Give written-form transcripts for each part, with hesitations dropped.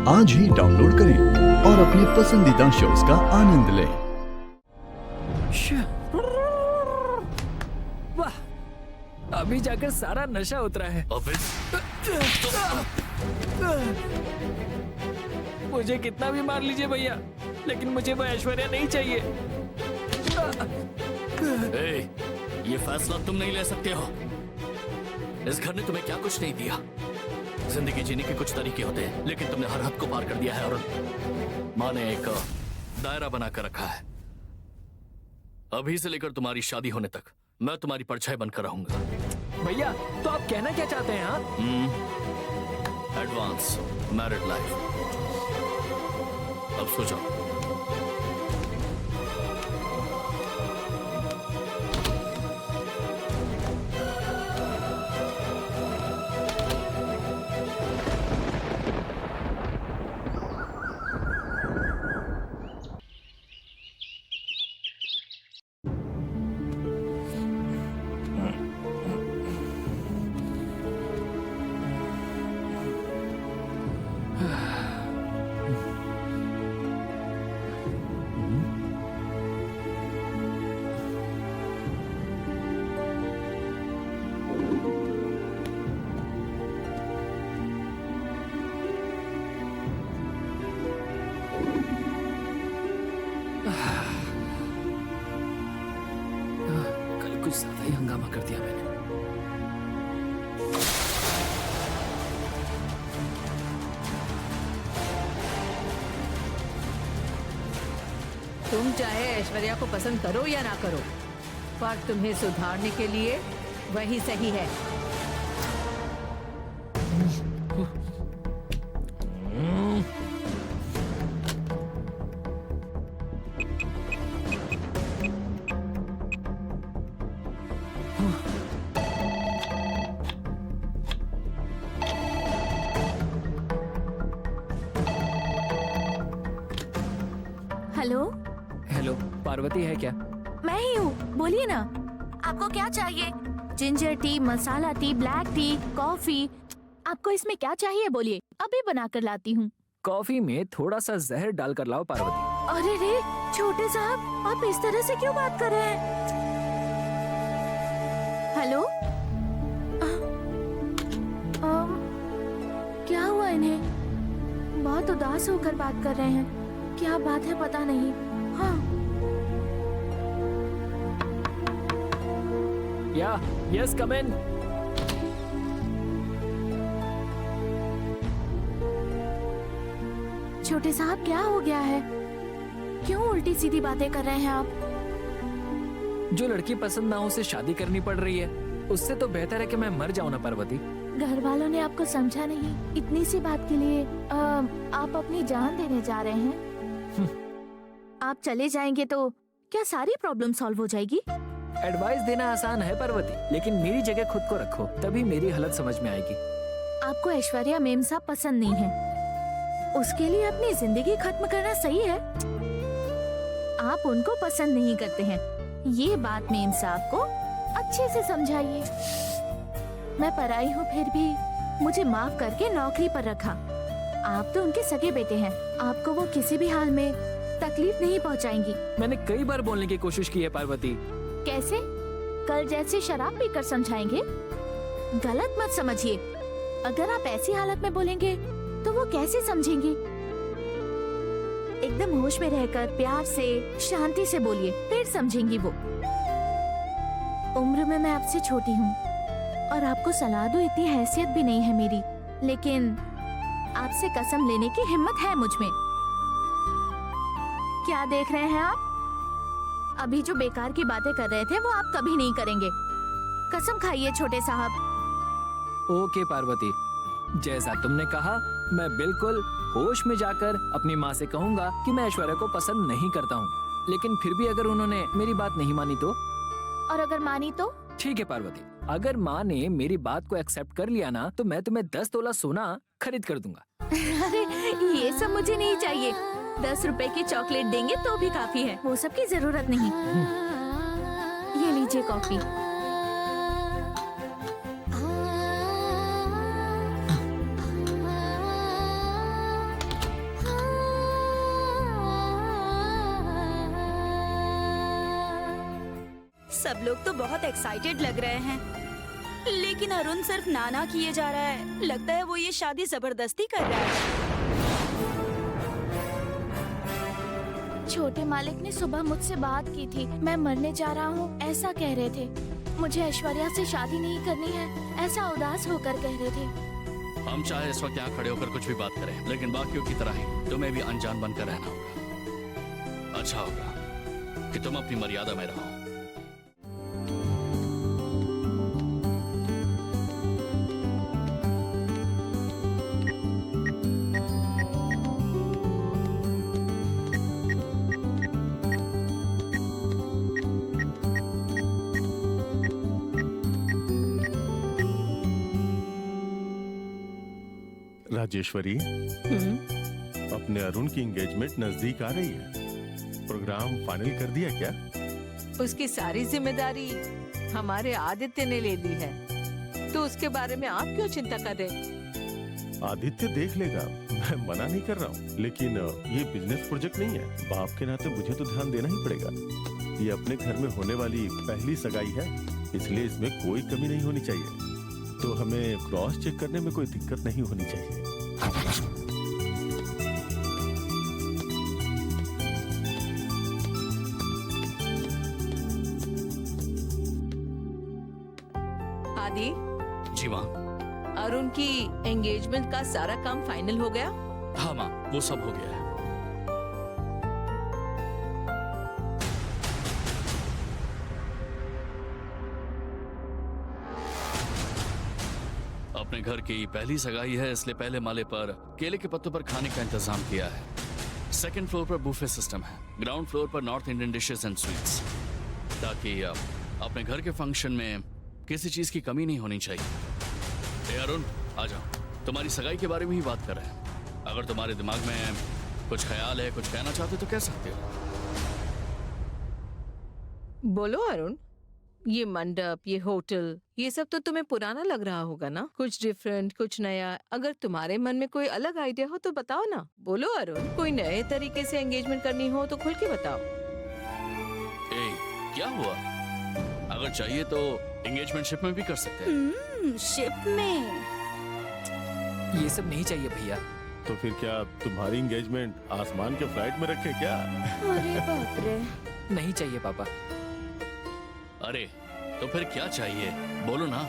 आज ही डाउनलोड करें और अपने पसंदीदा शोज का आनंद लें। वाह, अभी जाकर सारा नशा उतरा है। अबे मुझे कितना भी मार लीजिए भैया, लेकिन मुझे वो ऐश्वर्या नहीं चाहिए। ए, ये फैसला तुम नहीं ले सकते हो। इस घर ने तुम्हें क्या कुछ नहीं दिया। जिंदगी जीने के कुछ तरीके होते हैं, लेकिन तुमने हर हद को पार कर दिया है और माँ ने एक दायरा बनाकर रखा है। अभी से लेकर तुम्हारी शादी होने तक मैं तुम्हारी परछाई बनकर रहूंगा। भैया, तो आप कहना क्या चाहते हैं? हाँ, एडवांस मैरिड लाइफ। अब सो जाओ। कल कुछ ज्यादा ही हंगामा कर दिया मैंने। तुम चाहे ऐश्वर्या को पसंद करो या ना करो, पर तुम्हें सुधारने के लिए वही सही है। हेलो, हेलो, पार्वती है क्या? मैं ही हूँ। बोलिए ना, आपको क्या चाहिए? जिंजर टी, मसाला टी, ब्लैक टी, कॉफी, आपको इसमें क्या चाहिए बोलिए, अभी बना कर लाती हूँ। कॉफी में थोड़ा सा जहर डालकर लाओ पार्वती। अरे रे छोटे साहब, आप इस तरह से क्यों बात कर रहे हैं? हेलो, क्या हुआ इन्हें? बहुत उदास होकर बात कर रहे हैं। क्या बात है पता नहीं। हाँ, या यस, कम इन। छोटे साहब क्या हो गया है? क्यों उल्टी सीधी बातें कर रहे हैं आप? जो लड़की पसंद ना हो उसे शादी करनी पड़ रही है, उससे तो बेहतर है कि मैं मर जाऊं ना पार्वती। घर वालों ने आपको समझा नहीं। इतनी सी बात के लिए आप अपनी जान देने जा रहे हैं? आप चले जाएंगे तो क्या सारी प्रॉब्लम सॉल्व हो जाएगी? एडवाइस देना आसान है पार्वती, लेकिन मेरी जगह खुद को रखो, तभी मेरी हालत समझ में आएगी। आपको ऐश्वर्या मेम साहब पसंद नहीं है, उसके लिए अपनी जिंदगी खत्म करना सही है? आप उनको पसंद नहीं करते हैं, ये बात मेम साहब को अच्छे से समझाइए। मैं पराई हूँ, फिर भी मुझे माफ करके नौकरी पर रखा। आप तो उनके सगे बेटे हैं, आपको वो किसी भी हाल में तकलीफ नहीं पहुँचाएंगी। मैंने कई बार बोलने की कोशिश की है पार्वती। कैसे? कल जैसे शराब पीकर समझाएंगे? गलत मत समझिए। अगर आप ऐसी हालत में बोलेंगे तो वो कैसे समझेंगी? एकदम होश में रहकर प्यार से, शांति से बोलिए, फिर समझेंगी वो। उम्र में मैं आपसे छोटी हूँ और आपको सलाह दूं इतनी हैसियत भी नहीं है मेरी, लेकिन आपसे कसम लेने की हिम्मत है मुझ में। क्या देख रहे हैं आप? अभी जो बेकार की बातें कर रहे थे वो आप कभी नहीं करेंगे। कसम खाइए छोटे साहब। ओके पार्वती, जैसा तुमने कहा, मैं बिल्कुल होश में जाकर अपनी माँ से कहूँगा कि मैं ऐश्वर्या को पसंद नहीं करता हूँ। लेकिन फिर भी अगर उन्होंने मेरी बात नहीं मानी तो? और अगर मानी तो? ठीक है पार्वती, अगर माँ ने मेरी बात को एक्सेप्ट कर लिया ना, तो मैं तुम्हें 10 तोला सोना खरीद कर दूंगा। अरे ये सब मुझे नहीं चाहिए। 10 रुपए की चॉकलेट देंगे तो भी काफी है, वो सब की जरूरत नहीं। ये लीजिए कॉफी। सब लोग तो बहुत एक्साइटेड लग रहे हैं, लेकिन अरुण सिर्फ नाना किए जा रहा है। लगता है वो ये शादी जबरदस्ती कर रहा है। छोटे मालिक ने सुबह मुझसे बात की थी, मैं मरने जा रहा हूँ ऐसा कह रहे थे। मुझे ऐश्वर्या से शादी नहीं करनी है ऐसा उदास होकर कह रहे थे। हम चाहे इस वक्त यहाँ खड़े होकर कुछ भी बात करें, लेकिन बाकियों की तरह ही तुम्हें भी अनजान बनकर रहना होगा। अच्छा होगा कि तुम अपनी मर्यादा में रहो। राजेश्वरी, अपने अरुण की एंगेजमेंट नजदीक आ रही है। प्रोग्राम फाइनल कर दिया क्या? उसकी सारी जिम्मेदारी हमारे आदित्य ने ले ली है, तो उसके बारे में आप क्यों चिंता कर रहे? आदित्य देख लेगा, मैं मना नहीं कर रहा हूँ, लेकिन ये बिजनेस प्रोजेक्ट नहीं है। बाप के नाते मुझे तो ध्यान देना ही पड़ेगा। ये अपने घर में होने वाली पहली सगाई है, इसलिए इसमें कोई कमी नहीं होनी चाहिए। तो हमें क्रॉस चेक करने में कोई दिक्कत नहीं होनी चाहिए। आदि, जी माँ। अरुण की एंगेजमेंट का सारा काम फाइनल हो गया? हाँ माँ, वो सब हो गया है। अपने घर की पहली सगाई है, इसलिए पहले माले पर केले के पत्तों पर खाने का इंतजाम किया है। सेकंड फ्लोर पर बुफे सिस्टम है, ग्राउंड फ्लोर पर north Indian dishes and sweets, ताकि अपने घर के फंक्शन में किसी चीज की कमी नहीं होनी चाहिए। अरुण, आ जाओ, तुम्हारी सगाई के बारे में ही बात कर रहे हैं। अगर तुम्हारे दिमाग में कुछ ख्याल है, कुछ कहना चाहते तो कह सकते हो। बोलो अरुण, ये मंडप, ये होटल, ये सब तो तुम्हें पुराना लग रहा होगा ना? कुछ डिफरेंट, कुछ नया। अगर तुम्हारे मन में कोई अलग आइडिया हो तो बताओ ना। बोलो अरुण, कोई नए तरीके से एंगेजमेंट करनी हो तो खुल के बताओ। क्या हुआ? अगर चाहिए तो एंगेजमेंट शिप में भी कर सकते हैं। शिप में? ये सब नहीं चाहिए भैया। तो फिर क्या तुम्हारी एंगेजमेंट आसमान के फ्लाइट में रखे क्या? अरे बाप रे। नहीं चाहिए पापा। अरे तो फिर क्या चाहिए, बोलो ना।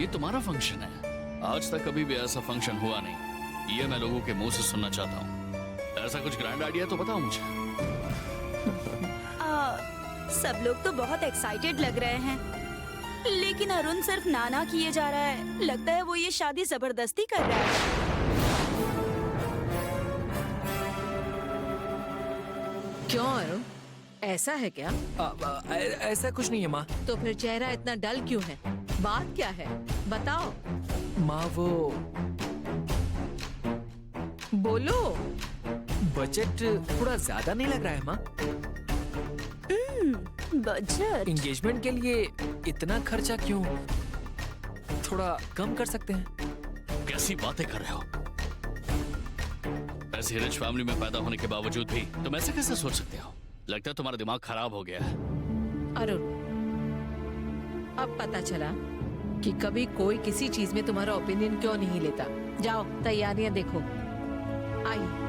ये तुम्हारा फंक्शन है, आज तक कभी भी ऐसा फंक्शन हुआ नहीं। ये मैं लोगों के मुंह से सुनना चाहता हूँ। ऐसा कुछ ग्रैंड आइडिया तो बताओ मुझे। सब लोग तो बहुत एक्साइटेड लग रहे हैं, लेकिन अरुण सिर्फ नाना किए जा रहा है। लगता है वो ये शादी जबरदस्ती कर रहा है। क्यों अरुण, ऐसा है क्या? ऐसा कुछ नहीं है माँ। तो फिर चेहरा इतना डल क्यों है? बात क्या है, बताओ। माँ वो बोलो। बजट थोड़ा ज्यादा नहीं लग रहा है माँ? बजट? एंगेजमेंट के लिए इतना खर्चा क्यों? थोड़ा कम कर सकते हैं? कैसी बातें कर रहे हो? ऐसी रिच फैमिली में पैदा होने के बावजूद भी तुम ऐसे कैसे सोच सकते हो? लगता है तुम्हारा दिमाग खराब हो गया है। अरुण, अब पता चला कि कभी कोई किसी चीज में तुम्हारा ओपिनियन क्यों नहीं लेता। जाओ तैयारियां देखो। आइए।